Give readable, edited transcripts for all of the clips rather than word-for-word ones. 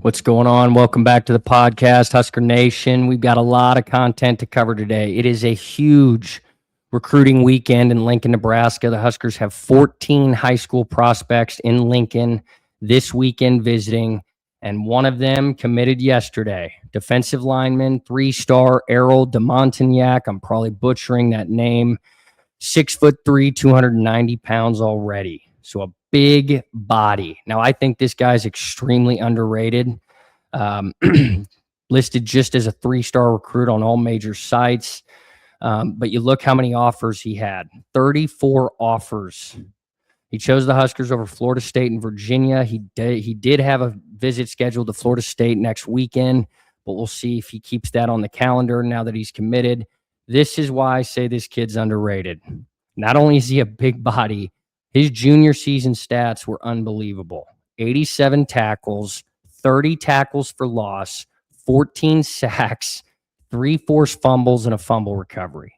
What's going on? Welcome back to the podcast, Husker Nation. We've got a lot of content to cover today. It is a huge recruiting weekend in Lincoln, Nebraska. The Huskers have 14 high school prospects in Lincoln this weekend visiting, and one of them committed yesterday. Defensive lineman, 3-star Errol Demontagnac. I'm probably butchering that name. 6'3", 290 pounds already. So a big body. Now, I think this guy's extremely underrated. Listed just as a 3-star recruit on all major sites. But you look how many offers he had. 34 offers. He chose the Huskers over Florida State and Virginia. He did have a visit scheduled to Florida State next weekend, but we'll see if he keeps that on the calendar now that he's committed. This is why I say this kid's underrated. Not only is he a big body, his junior season stats were unbelievable. 87 tackles, 30 tackles for loss, 14 sacks, 3 forced fumbles, and a fumble recovery.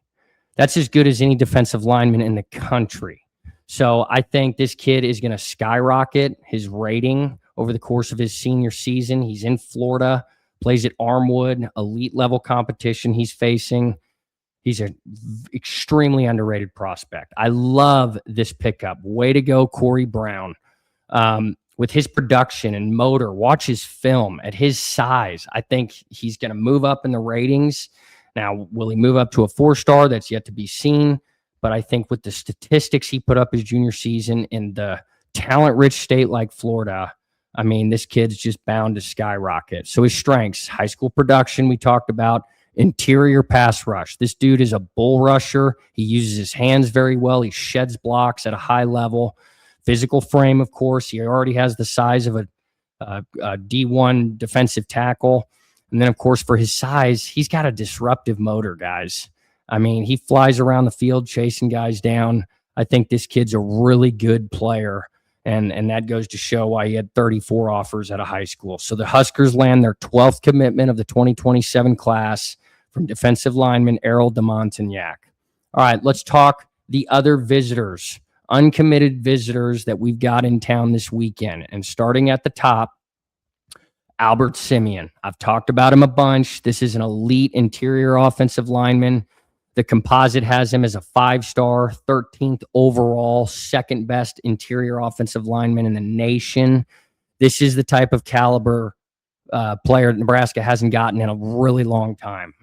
That's as good as any defensive lineman in the country. So I think this kid is going to skyrocket his rating over the course of his senior season. He's in Florida, plays at Armwood, elite level competition he's facing. He's an extremely underrated prospect. I love this pickup. Way to go, Corey Brown. With his production and motor, watch his film at his size. I think he's going to move up in the ratings. Now, will he move up to a 4-star? That's yet to be seen. But I think with the statistics he put up his junior season in the talent-rich state like Florida, I mean, this kid's just bound to skyrocket. So his strengths, high school production we talked about, interior pass rush. This dude is a bull rusher. He uses his hands very well. He sheds blocks at a high level. Physical frame, of course. He already has the size of a D1 defensive tackle. And then, of course, for his size, he's got a disruptive motor, guys. I mean, he flies around the field chasing guys down. I think this kid's a really good player, and that goes to show why he had 34 offers at a high school. So the Huskers land their 12th commitment of the 2027 class from defensive lineman Errol Demontagnac. All right, let's talk the other visitors, uncommitted visitors that we've got in town this weekend. And starting at the top, Albert Simeon. I've talked about him a bunch. This is an elite interior offensive lineman. The composite has him as a 5-star, 13th overall, second best interior offensive lineman in the nation. This is the type of caliber player Nebraska hasn't gotten in a really long time.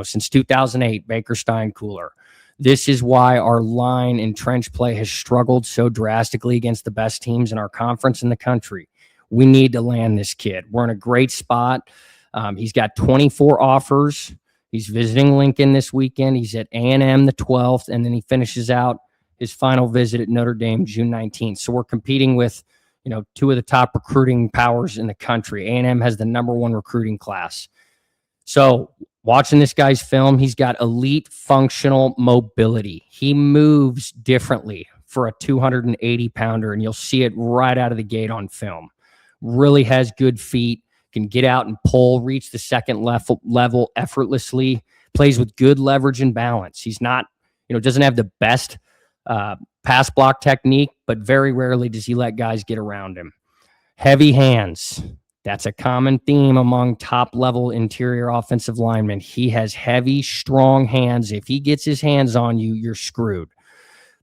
Since 2008, Baker Stein Cooler. This is why our line and trench play has struggled so drastically against the best teams in our conference in the country. We need to land this kid. We're in a great spot. He's got 24 offers. He's visiting Lincoln this weekend. He's at A&M the 12th, and then he finishes out his final visit at Notre Dame June 19th. So we're competing with, two of the top recruiting powers in the country. A&M has the #1 recruiting class. So watching this guy's film, he's got elite functional mobility. He moves differently for a 280-pounder, and you'll see it right out of the gate on film. Really has good feet, can get out and pull, reach the second level effortlessly, plays with good leverage and balance. He's not, doesn't have the best pass block technique, but very rarely does he let guys get around him. Heavy hands. That's a common theme among top-level interior offensive linemen. He has heavy, strong hands. If he gets his hands on you, you're screwed.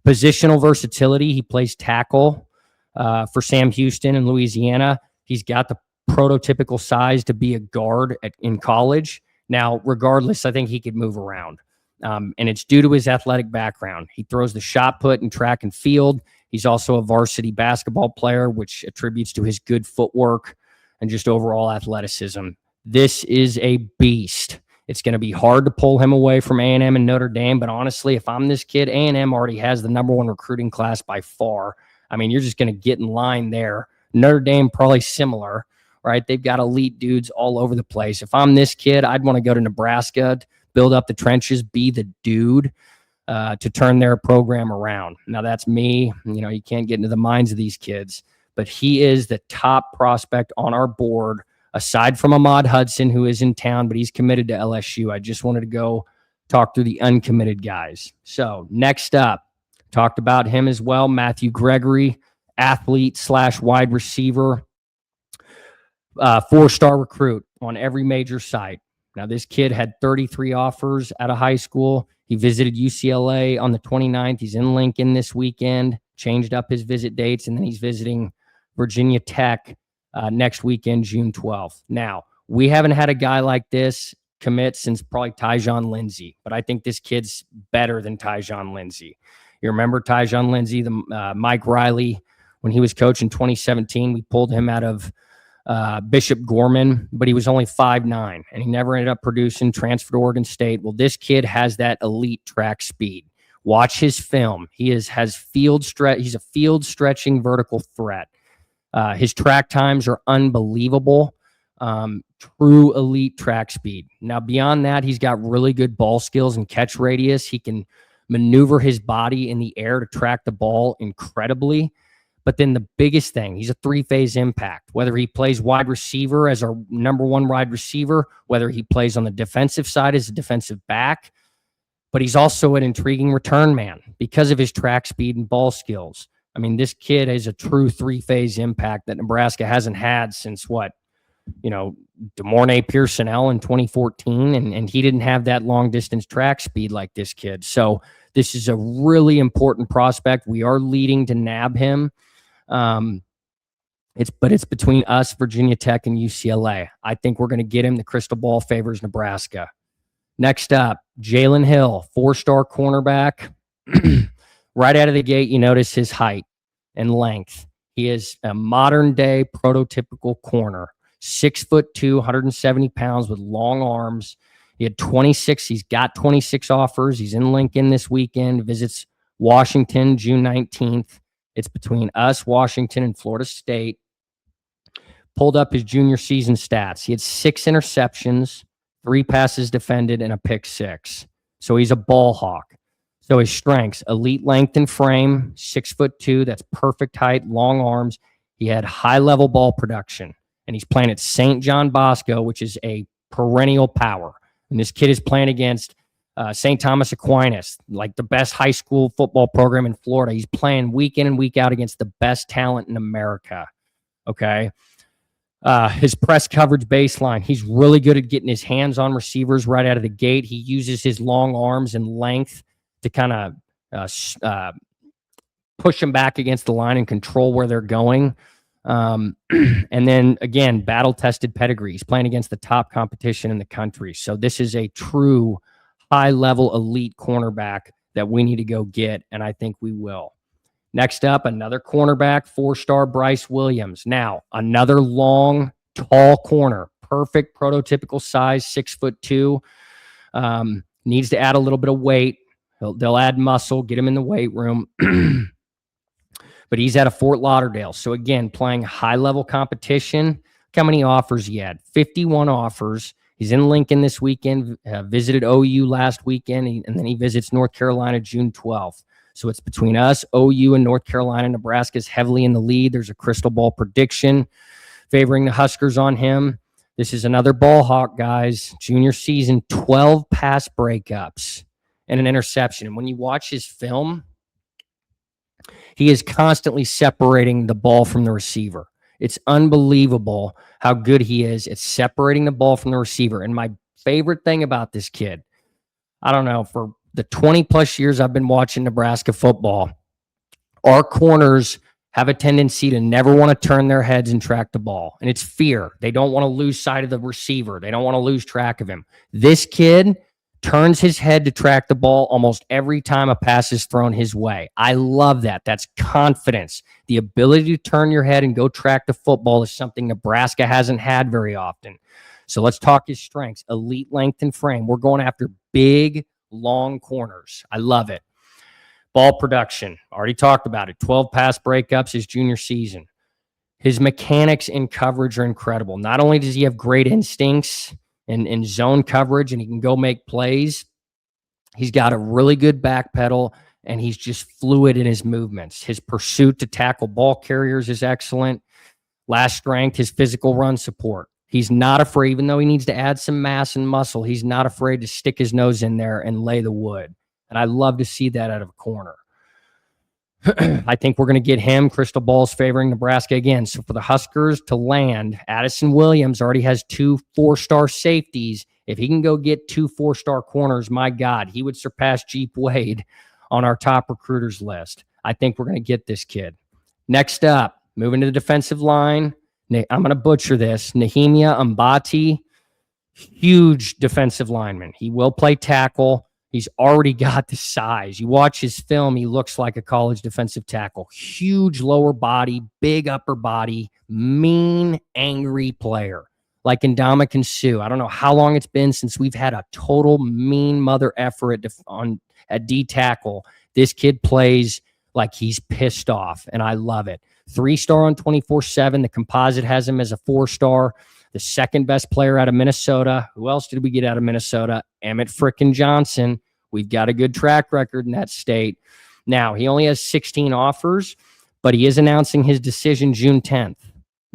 Positional versatility. He plays tackle for Sam Houston in Louisiana. He's got the prototypical size to be a guard in college. Now, regardless, I think he could move around. And it's due to his athletic background. He throws the shot put in track and field. He's also a varsity basketball player, which attributes to his good footwork and just overall athleticism. This is a beast. It's going to be hard to pull him away from A&M and Notre Dame, but honestly, if I'm this kid, A&M already has the #1 recruiting class by far. I mean, you're just going to get in line there. Notre Dame probably similar, right? They've got elite dudes all over the place. If I'm this kid, I'd want to go to Nebraska, build up the trenches, be the dude to turn their program around. Now, that's me. You can't get into the minds of these kids, but he is the top prospect on our board, aside from Ahmad Hudson, who is in town, but he's committed to LSU. I just wanted to go talk through the uncommitted guys. So next up, talked about him as well, Matthew Gregory, athlete / wide receiver. 4-star recruit on every major site. Now, this kid had 33 offers out of high school. He visited UCLA on the 29th. He's in Lincoln this weekend, changed up his visit dates, and then he's visiting Virginia Tech next weekend, June 12th. Now, we haven't had a guy like this commit since probably Tyjon Lindsey, but I think this kid's better than Tyjon Lindsey. You remember Tyjon Lindsey, the Mike Riley, when he was coach in 2017, we pulled him out of Bishop Gorman, but he was only 5'9", and he never ended up producing, transferred to Oregon State. Well, this kid has that elite track speed. Watch his film. Has field stretch. He's a field stretching vertical threat. His track times are unbelievable. True elite track speed. Now, beyond that, he's got really good ball skills and catch radius. He can maneuver his body in the air to track the ball incredibly. But then the biggest thing, he's a 3-phase impact. Whether he plays wide receiver as our number 1 wide receiver, whether he plays on the defensive side as a defensive back, but he's also an intriguing return man because of his track speed and ball skills. I mean, this kid is a true 3-phase impact that Nebraska hasn't had since DeMornay Pearsonell in 2014, and he didn't have that long distance track speed like this kid. So this is a really important prospect. We are leading to nab him. It's between us, Virginia Tech, and UCLA. I think we're going to get him. The crystal ball favors Nebraska. Next up, Jalen Hill, 4-star cornerback. Right out of the gate, you notice his height and length. He is a modern day prototypical corner. 6'2", 170 pounds with long arms. He's got 26 offers. He's in Lincoln this weekend, visits Washington June 19th. It's between us, Washington, and Florida State. Pulled up his junior season stats. He had 6 interceptions, 3 passes defended, and a pick 6. So he's a ball hawk. So his strengths, elite length and frame, 6'2", that's perfect height, long arms. He had high-level ball production, and he's playing at St. John Bosco, which is a perennial power. And this kid is playing against St. Thomas Aquinas, like the best high school football program in Florida. He's playing week in and week out against the best talent in America. Okay. His press coverage baseline, he's really good at getting his hands on receivers right out of the gate. He uses his long arms and length to kind of push them back against the line and control where they're going. And then again, battle-tested pedigree. He's playing against the top competition in the country. So this is a true high-level elite cornerback that we need to go get, and I think we will. Next up, another cornerback, 4-star Bryce Williams. Now, another long, tall corner, perfect prototypical size, 6'2". Needs to add a little bit of weight. They'll add muscle, get him in the weight room. But he's out of Fort Lauderdale. So again, playing high-level competition. Look how many offers he had. 51 offers. He's in Lincoln this weekend, visited OU last weekend, and then he visits North Carolina June 12th. So it's between us, OU, and North Carolina. Nebraska's heavily in the lead. There's a crystal ball prediction favoring the Huskers on him. This is another ball hawk, guys. Junior season, 12 pass breakups and an interception. And when you watch his film, he is constantly separating the ball from the receiver. It's unbelievable how good he is at separating the ball from the receiver. And my favorite thing about this kid, I don't know, for the 20-plus years I've been watching Nebraska football, our corners have a tendency to never want to turn their heads and track the ball. And it's fear. They don't want to lose sight of the receiver. They don't want to lose track of him. This kid turns his head to track the ball almost every time a pass is thrown his way. I love that. That's confidence. The ability to turn your head and go track the football is something Nebraska hasn't had very often. So let's talk his strengths. Elite length and frame. We're going after big, long corners. I love it. Ball production. Already talked about it. 12 pass breakups his junior season. His mechanics in coverage are incredible. Not only does he have great instincts and zone coverage, and he can go make plays, he's got a really good back pedal, and he's just fluid in his movements. His pursuit to tackle ball carriers is excellent. Last strength, his physical run support. He's not afraid, even though he needs to add some mass and muscle, he's not afraid to stick his nose in there and lay the wood. And I love to see that out of a corner. I think we're going to get him. Crystal ball's favoring Nebraska again. So for the Huskers to land, Addison Williams already has 2 4-star safeties. If he can go get 2 4-star corners, my God, he would surpass Jeep Wade on our top recruiters list. I think we're going to get this kid. Next up, moving to the defensive line. I'm going to butcher this. Nehemiah Mbati, huge defensive lineman. He will play tackle. He's already got the size. You watch his film, he looks like a college defensive tackle. Huge lower body, big upper body, mean, angry player. Like Ndamukong Suh. I don't know how long it's been since we've had a total mean mother effer at D tackle. This kid plays like he's pissed off, and I love it. 3-star on 24/7. The composite has him as a 4-star. The second best player out of Minnesota. Who else did we get out of Minnesota? Emmett frickin' Johnson. We've got a good track record in that state. Now, he only has 16 offers, but he is announcing his decision June 10th.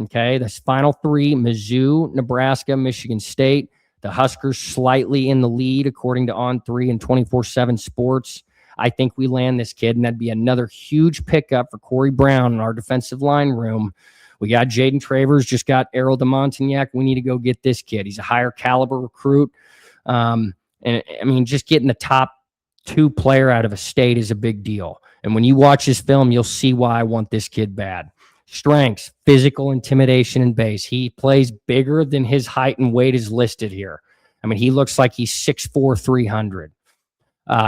Okay, the final 3, Mizzou, Nebraska, Michigan State. The Huskers slightly in the lead, according to On3 and 24/7 Sports. I think we land this kid, and that'd be another huge pickup for Corey Brown in our defensive line room. We got Jaden Travers, just got Errol Demontagnac. We need to go get this kid. He's a higher caliber recruit. And I mean, just getting the top 2 player out of a state is a big deal. And when you watch his film, you'll see why I want this kid bad. Strengths, physical intimidation, and base. He plays bigger than his height and weight is listed here. I mean, he looks like he's 6'4", 300.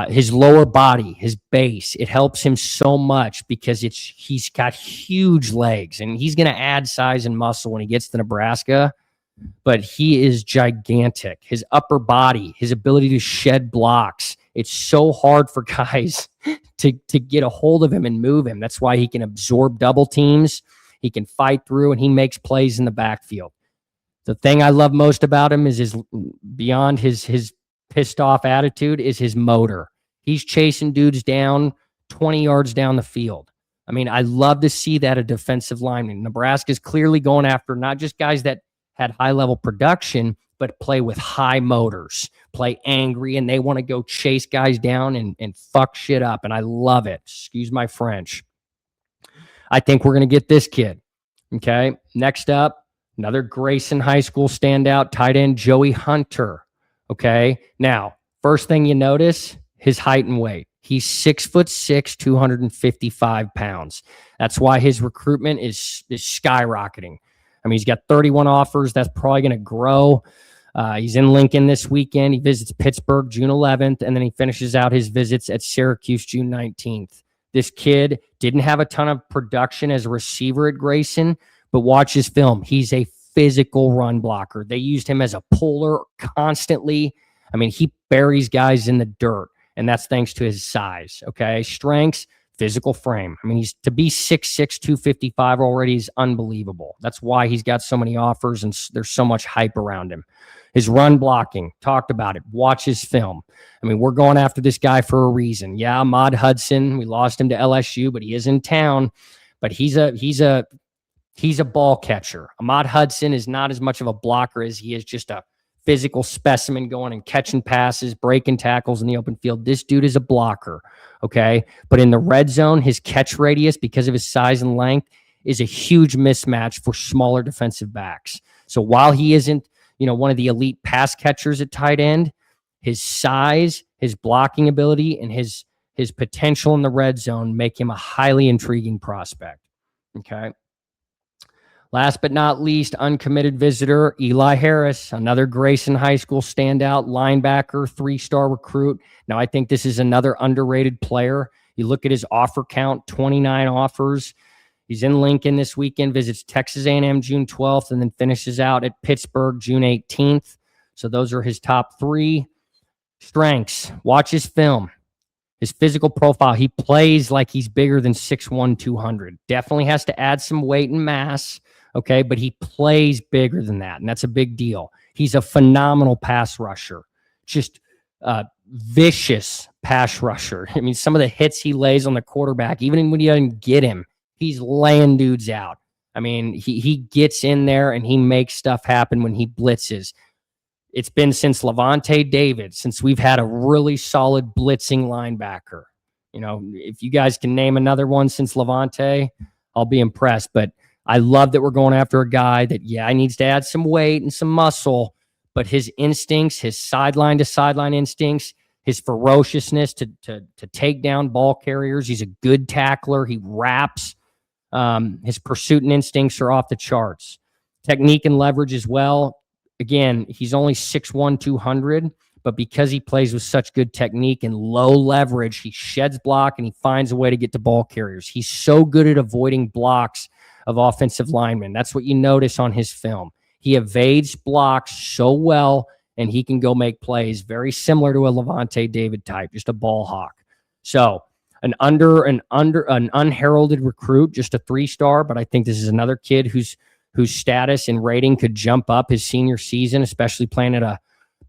His lower body, his base, it helps him so much because he's got huge legs, and he's going to add size and muscle when he gets to Nebraska, but he is gigantic. His upper body, his ability to shed blocks, it's so hard for guys to get a hold of him and move him. That's why he can absorb double teams. He can fight through, and he makes plays in the backfield. The thing I love most about him is beyond his pissed off attitude is his motor. He's chasing dudes down 20 yards down the field. I mean, I love to see that a defensive lineman. Nebraska's clearly going after not just guys that had high level production, but play with high motors, play angry, and they want to go chase guys down and fuck shit up. And I love it. Excuse my French. I think we're going to get this kid. Okay. Next up, another Grayson High School standout, tight end Joey Hunter. Okay. Now, first thing you notice, his height and weight. He's 6'6", 255 pounds. That's why his recruitment is skyrocketing. I mean, he's got 31 offers. That's probably going to grow. He's in Lincoln this weekend. He visits Pittsburgh June 11th, and then he finishes out his visits at Syracuse June 19th. This kid didn't have a ton of production as a receiver at Grayson, but watch his film. He's a physical run blocker. They used him as a puller constantly. I mean, he buries guys in the dirt, and that's thanks to his size. Okay. Strengths, physical frame. I mean, he's to be 6'6", 255 already is unbelievable. That's why he's got so many offers and there's so much hype around him. His run blocking, talked about it. Watch his film. I mean, we're going after this guy for a reason. Yeah, Ahmad Hudson, we lost him to LSU, but he is in town. But he's a ball catcher. Ahmad Hudson is not as much of a blocker as he is just a physical specimen going and catching passes, breaking tackles in the open field. This dude is a blocker, okay? But in the red zone, his catch radius, because of his size and length, is a huge mismatch for smaller defensive backs. So while he isn't, one of the elite pass catchers at tight end, his size, his blocking ability, and his potential in the red zone make him a highly intriguing prospect, okay? Last but not least, uncommitted visitor, Eli Harris, another Grayson High School standout, linebacker, 3-star recruit. Now, I think this is another underrated player. You look at his offer count, 29 offers. He's in Lincoln this weekend, visits Texas A&M June 12th, and then finishes out at Pittsburgh June 18th. So those are his top 3. Strengths, watch his film. His physical profile, he plays like he's bigger than 6'1", 200. Definitely has to add some weight and mass. Okay, but he plays bigger than that, and that's a big deal. He's a phenomenal pass rusher, just vicious pass rusher. I mean, some of the hits he lays on the quarterback, even when he doesn't get him, he's laying dudes out. I mean, he gets in there and he makes stuff happen when he blitzes. It's been since Levante David, since we've had a really solid blitzing linebacker. If you guys can name another one since Levante, I'll be impressed. But I love that we're going after a guy that, needs to add some weight and some muscle, but his instincts, his sideline to sideline instincts, his ferociousness to take down ball carriers. He's a good tackler. He wraps. His pursuit and instincts are off the charts. Technique and leverage as well. Again, he's only 6'1", 200, but because he plays with such good technique and low leverage, he sheds block and he finds a way to get to ball carriers. He's so good at avoiding blocks of offensive linemen. That's what you notice on his film. He evades blocks so well, and he can go make plays very similar to a Levante David type, just a ball hawk. So an unheralded recruit, just a 3-star, but I think this is another kid whose status and rating could jump up his senior season, especially playing at a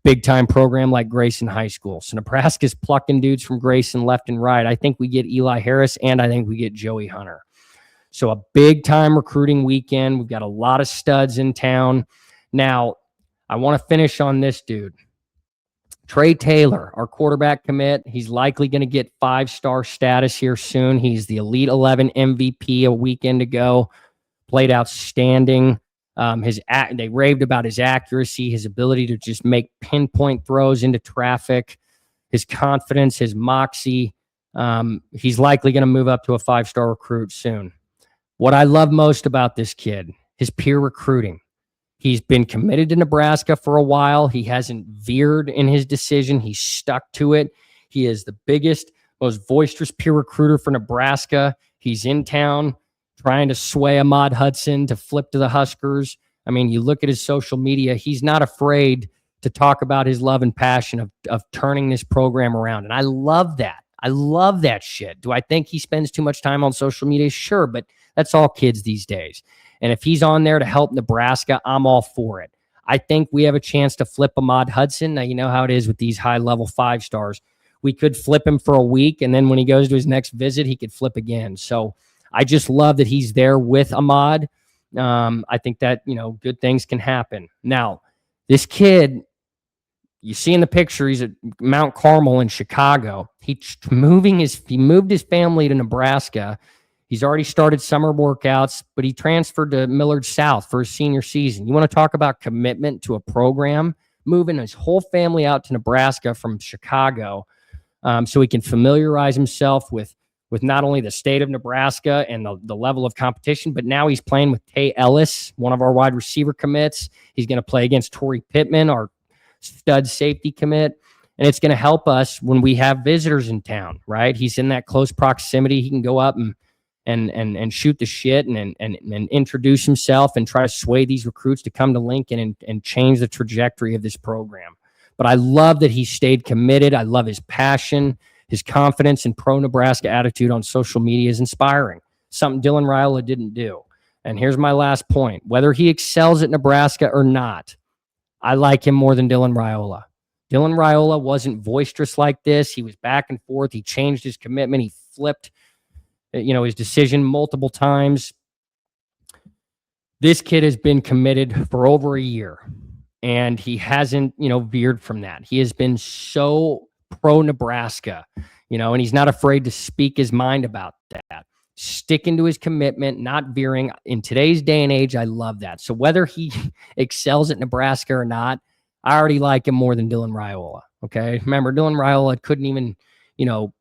big-time program like Grayson High School. So Nebraska's plucking dudes from Grayson left and right. I think we get Eli Harris, and I think we get Joey Hunter. So a big-time recruiting weekend. We've got a lot of studs in town. Now, I want to finish on this dude. Trey Taylor, our quarterback commit. He's likely going to get 5-star status here soon. He's the Elite 11 MVP a weekend ago. Played outstanding. They raved about his accuracy, his ability to just make pinpoint throws into traffic, his confidence, his moxie. He's likely going to move up to a 5-star recruit soon. What I love most about this kid, his peer recruiting. He's been committed to Nebraska for a while. He hasn't veered in his decision. He's stuck to it. He is the biggest, most boisterous peer recruiter for Nebraska. He's in town trying to sway Ahmad Hudson to flip to the Huskers. I mean, you look at his social media, he's not afraid to talk about his love and passion of turning this program around. And I love that. I love that shit. Do I think he spends too much time on social media? Sure, but that's all kids these days. And if he's on there to help Nebraska, I'm all for it. I think we have a chance to flip Ahmad Hudson. Now, you know how it is with these high-level 5-stars. We could flip him for a week, and then when he goes to his next visit, he could flip again. So I just love that he's there with Ahmad. I think that, good things can happen. Now, this kid, you see in the picture, he's at Mount Carmel in Chicago. He moved his family to Nebraska. He's already started summer workouts, but he transferred to Millard South for his senior season. You want to talk about commitment to a program? Moving his whole family out to Nebraska from Chicago so he can familiarize himself with not only the state of Nebraska and the level of competition, but now he's playing with Tay Ellis, one of our wide receiver commits. He's going to play against Torrey Pittman, our stud safety commit. And it's going to help us when we have visitors in town, right? He's in that close proximity. He can go up and shoot the shit and introduce himself and try to sway these recruits to come to Lincoln and change the trajectory of this program. But I love that he stayed committed. I love his passion. His confidence and pro-Nebraska attitude on social media is inspiring, something Dylan Raiola didn't do. And here's my last point. Whether he excels at Nebraska or not, I like him more than Dylan Raiola. Dylan Raiola wasn't boisterous like this. He was back and forth. He changed his commitment. He flipped his decision multiple times. This kid has been committed for over a year, and he hasn't, veered from that. He has been so pro-Nebraska, and he's not afraid to speak his mind about that. Sticking to his commitment, not veering. In today's day and age, I love that. So whether he excels at Nebraska or not, I already like him more than Dylan Raiola. Okay. Remember, Dylan Raiola couldn't even,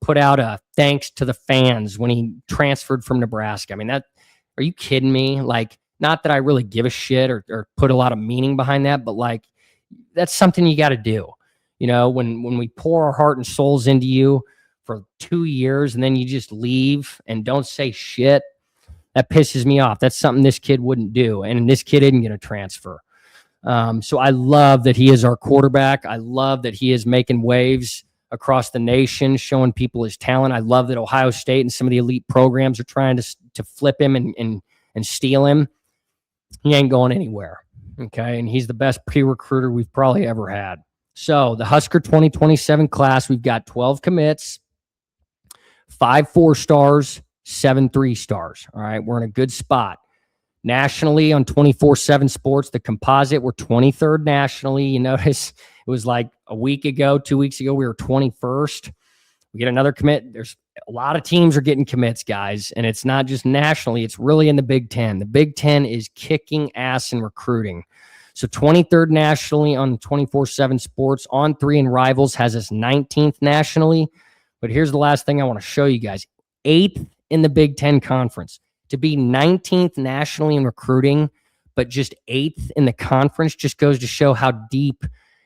put out a thanks to the fans when he transferred from Nebraska. I mean, are you kidding me? Like, not that I really give a shit or put a lot of meaning behind that, but like, that's something you got to do. When we pour our heart and souls into you for 2 years and then you just leave and don't say shit, that pisses me off. That's something this kid wouldn't do. And this kid isn't going to transfer. So I love that he is our quarterback. I love that he is making waves across the nation, showing people his talent. I love that Ohio State and some of the elite programs are trying to flip him and steal him. He ain't going anywhere. Okay. And he's the best pre-recruiter we've probably ever had. So the Husker 2027 class, we've got 12 commits, 5 4-stars, 7 3-stars. All right. We're in a good spot. Nationally on 24/7 Sports, the composite, we're 23rd nationally. You notice it was like a week ago, 2 weeks ago, we were 21st. We get another commit. There's a lot of teams are getting commits, guys, and it's not just nationally, it's really in the Big Ten. The Big Ten is kicking ass in recruiting. So 23rd nationally on 24/7 Sports. On3 and Rivals has us 19th nationally. But here's the last thing I want to show you guys. 8th in the Big Ten Conference. To be 19th nationally in recruiting, but just 8th in the conference just goes to show how deep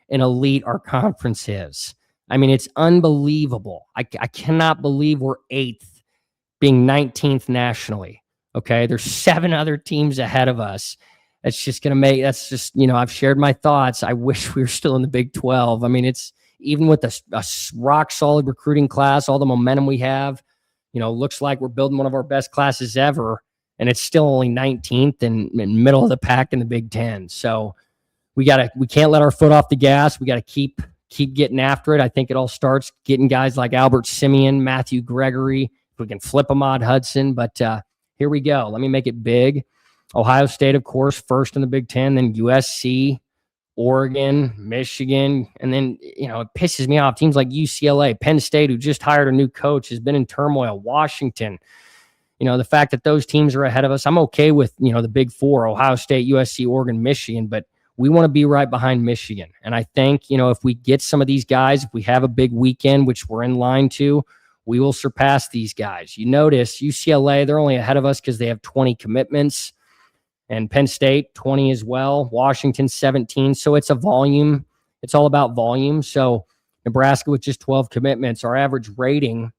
and elite our conference is. I mean, it's unbelievable. I cannot believe we're 8th, being 19th nationally. Okay, there's 7 other teams ahead of us. That's just going to make, that's just, I've shared my thoughts. I wish we were still in the Big 12. I mean, it's even with a rock solid recruiting class, all the momentum we have, looks like we're building one of our best classes ever. And it's still only 19th and middle of the pack in the Big Ten. So we can't let our foot off the gas. We got to keep getting after it. I think it all starts getting guys like Albert Simeon, Matthew Gregory. If we can flip Ahmad Hudson, but here we go. Let me make it big. Ohio State, of course, first in the Big Ten, then USC, Oregon, Michigan, and then, it pisses me off. Teams like UCLA, Penn State, who just hired a new coach, has been in turmoil, Washington. The fact that those teams are ahead of us, I'm okay with, the Big Four, Ohio State, USC, Oregon, Michigan, but we want to be right behind Michigan. And I think, if we get some of these guys, if we have a big weekend, which we're in line to, we will surpass these guys. You notice UCLA, they're only ahead of us because they have 20 commitments. And Penn State, 20 as well. Washington, 17. So it's a volume. It's all about volume. So Nebraska with just 12 commitments. Our average rating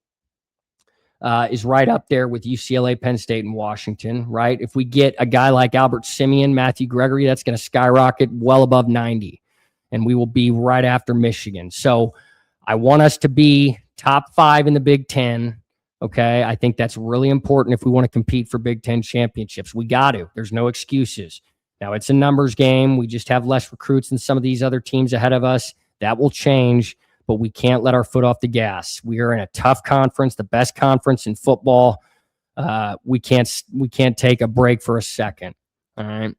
is right up there with UCLA, Penn State, and Washington, right? If we get a guy like Albert Simeon, Matthew Gregory, that's going to skyrocket well above 90. And we will be right after Michigan. So I want us to be top 5 in the Big Ten. Okay, I think that's really important if we want to compete for Big Ten championships. We got to. There's no excuses. Now, it's a numbers game. We just have less recruits than some of these other teams ahead of us. That will change, but we can't let our foot off the gas. We are in a tough conference, the best conference in football. We can't take a break for a second. All right.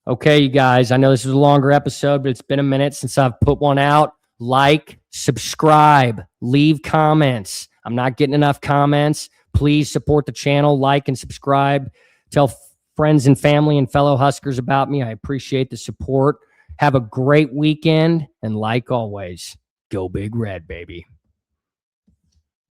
Okay, you guys, I know this is a longer episode, but it's been a minute since I've put one out. Like, subscribe, leave comments. I'm not getting enough comments. Please support the channel, like and subscribe. Tell friends and family and fellow Huskers about me. I appreciate the support. Have a great weekend. And like always, go Big Red, baby.